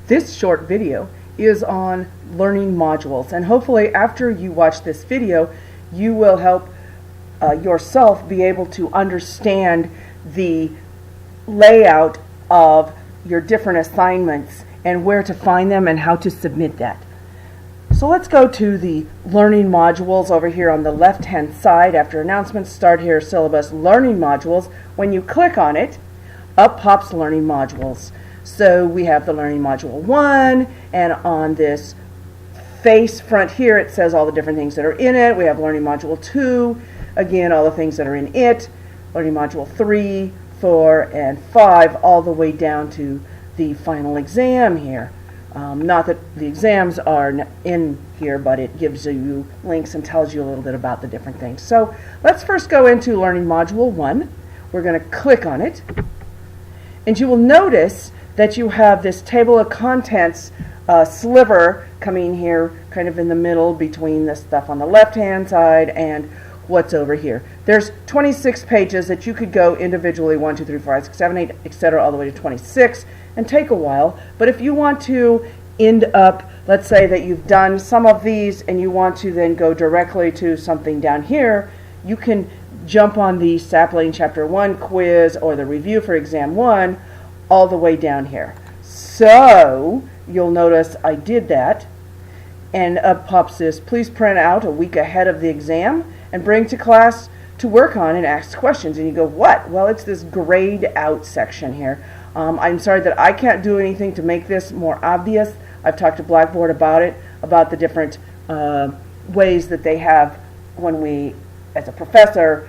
This short video is on learning modules, and hopefully after you watch this video you will help yourself be able to understand the layout of your different assignments and where to find them and how to submit that. So let's go to the learning modules over here on the left hand side. After announcements, start here, syllabus, learning modules. When you click on it, up pops learning modules. So we have the learning module 1, and on this face front here it says all the different things that are in it. We have learning module 2, again all the things that are in it, learning module 3, 4, and 5, all the way down to the final exam here. Not that the exams are in here, but it gives you links and tells you a little bit about the different things. So let's first go into learning module 1. We're going to click on it, and you will notice that you have this table of contents sliver coming here kind of in the middle between the stuff on the left hand side and what's over here. There's 26 pages that you could go individually, 1, 2, 3, 4, 5, 6, 7, 8, etc., all the way to 26, and take a while. But if you want to end up, let's say that you've done some of these and you want to then go directly to something down here, you can jump on the Sapling Chapter 1 quiz or the review for Exam 1 all the way down here. So you'll notice I did that, and up pops this, please print out a week ahead of the exam and bring to class to work on and ask questions. And you go, what? Well, it's this grayed out section here. I'm sorry that I can't do anything to make this more obvious. I've talked to Blackboard about it, about the different ways that they have when we, as a professor,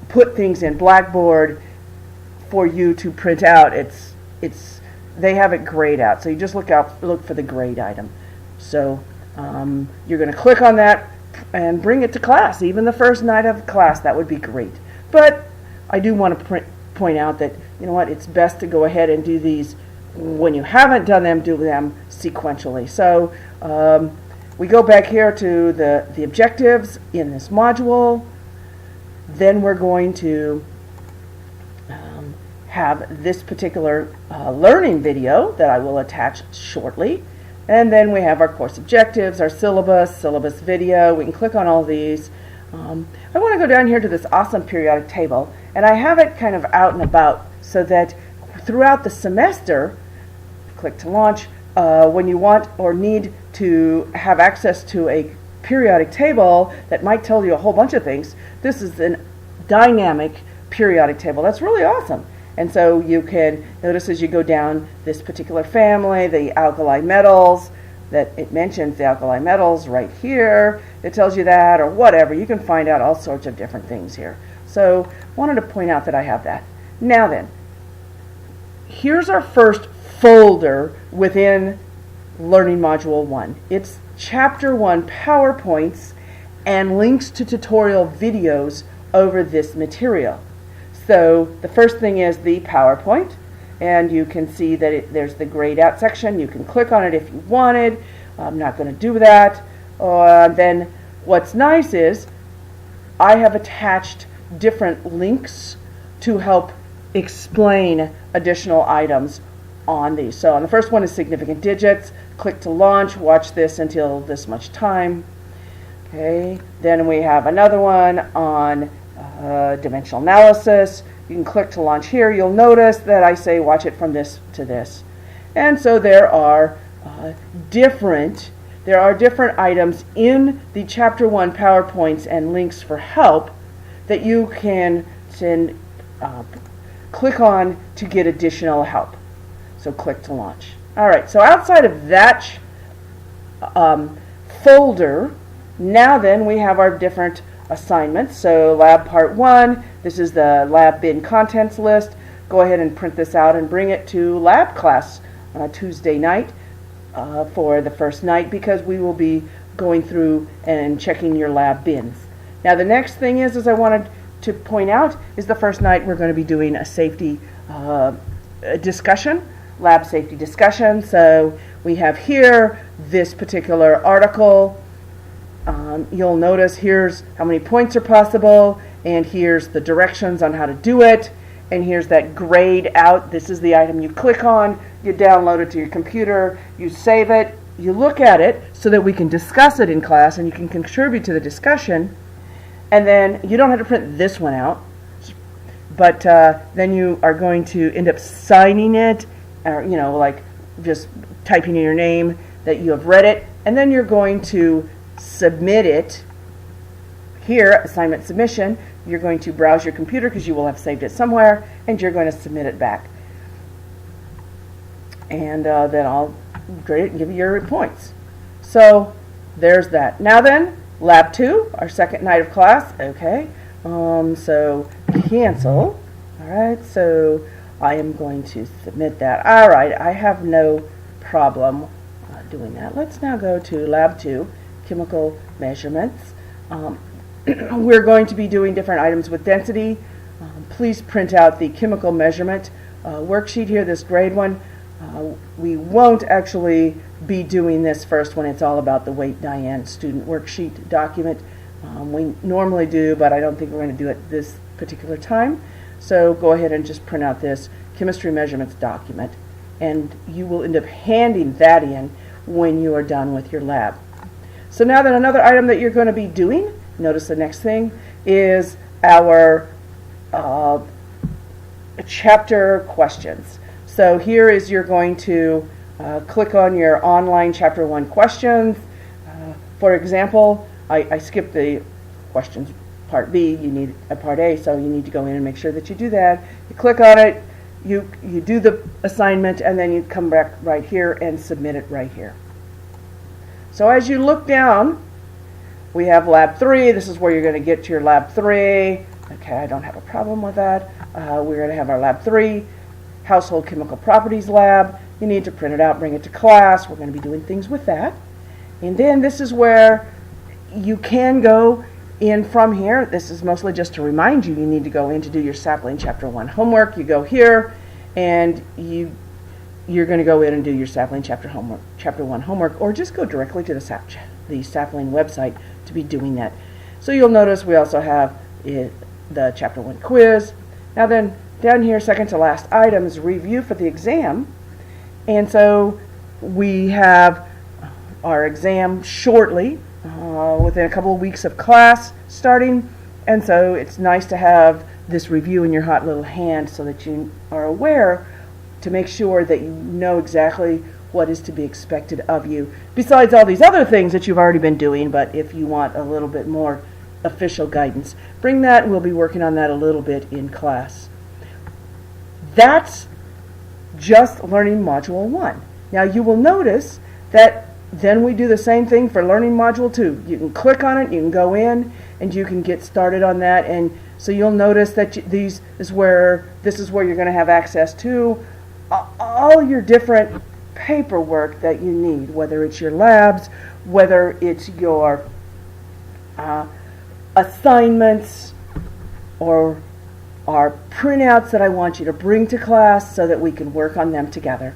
put things in Blackboard for you to print out. They have it grayed out, so you just look for the grayed item. So you're going to click on that and bring it to class, even the first night of class. That would be great. But I do want to point out that, you know what, it's best to go ahead and do these when you haven't done them, do them sequentially. So we go back here to the objectives in this module. Then we're going to have this particular learning video that I will attach shortly. And then we have our course objectives, our syllabus video. We can click on all these. I want to go down here to this awesome periodic table, and I have it kind of out and about so that throughout the semester, click to launch, when you want or need to have access to a periodic table that might tell you a whole bunch of things, this is a dynamic periodic table. That's really awesome. And so you can notice as you go down this particular family, the alkali metals, that it mentions the alkali metals right here. It tells you that, or whatever. You can find out all sorts of different things here. So wanted to point out that I have that. Now then, here's our first folder within Learning Module 1. It's Chapter 1 PowerPoints and links to tutorial videos over this material. So the first thing is the PowerPoint, and you can see that there's the grayed out section. You can click on it if you wanted. I'm not going to do that. Then what's nice is I have attached different links to help explain additional items on these. So on the first one is significant digits. Click to launch. Watch this until this much time. Okay. Then we have another one on dimensional analysis. You can click to launch here. You'll notice that I say watch it from this to this. And so there are different items in the Chapter 1 PowerPoints and links for help that you can click on to get additional help. So click to launch. Alright, so outside of that folder, now then we have our different assignments. So lab part 1, this is the lab bin contents list. Go ahead and print this out and bring it to lab class Tuesday night for the first night, because we will be going through and checking your lab bins. Now the next thing is I wanted to point out is the first night we're going to be doing a safety discussion, lab safety discussion. So we have here this particular article. You'll notice here's how many points are possible, and here's the directions on how to do it, and here's that grayed out. This is the item you click on, you download it to your computer, you save it, you look at it so that we can discuss it in class and you can contribute to the discussion. And then you don't have to print this one out, but then you are going to end up signing it, or like just typing in your name that you have read it, and then you're going to submit it here, assignment submission. You're going to browse your computer because you will have saved it somewhere, and you're going to submit it back. And then I'll grade it and give you your points. So there's that. Now then, Lab 2, our second night of class. Okay, so cancel. All right, so I am going to submit that. All right, I have no problem doing that. Let's now go to Lab 2, chemical measurements. We're going to be doing different items with density. Please print out the chemical measurement worksheet here, this grade one. We won't actually be doing this first one. It's all about the Wait Diane student worksheet document. We normally do, but I don't think we're going to do it this particular time. So go ahead and just print out this chemistry measurements document, and you will end up handing that in when you are done with your lab. So now that another item that you're going to be doing, notice the next thing is our chapter questions. So here is you're going to click on your online chapter 1 questions. For example, I skipped the questions part B. You need a part A, so you need to go in and make sure that you do that. You click on it, you do the assignment, and then you come back right here and submit it right here. So as you look down, we have Lab 3. This is where you're going to get to your Lab 3. Okay, I don't have a problem with that. We're going to have our Lab 3, Household Chemical Properties Lab. You need to print it out, bring it to class. We're going to be doing things with that. And then this is where you can go in from here. This is mostly just to remind you, you need to go in to do your Sapling Chapter 1 homework. You go here, and you're going to go in and do your Sapling Chapter 1 homework, or just go directly to the Sapling website to be doing that. So you'll notice we also have the Chapter 1 quiz. Now then, down here, second to last item is review for the exam. And so we have our exam shortly, within a couple of weeks of class starting. And so it's nice to have this review in your hot little hand so that you are aware to make sure that you know exactly what is to be expected of you, besides all these other things that you've already been doing. But if you want a little bit more official guidance, bring that, and we'll be working on that a little bit in class. That's just learning Module 1. Now you will notice that then we do the same thing for learning Module 2. You can click on it, you can go in, and you can get started on that. And so you'll notice that this is where you're going to have access to all your different paperwork that you need, whether it's your labs, whether it's your assignments, or our printouts that I want you to bring to class so that we can work on them together.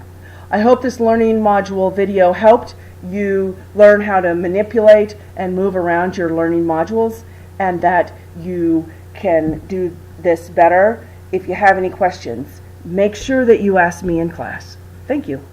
I hope this learning module video helped you learn how to manipulate and move around your learning modules, and that you can do this better. If you have any questions, make sure that you ask me in class. Thank you.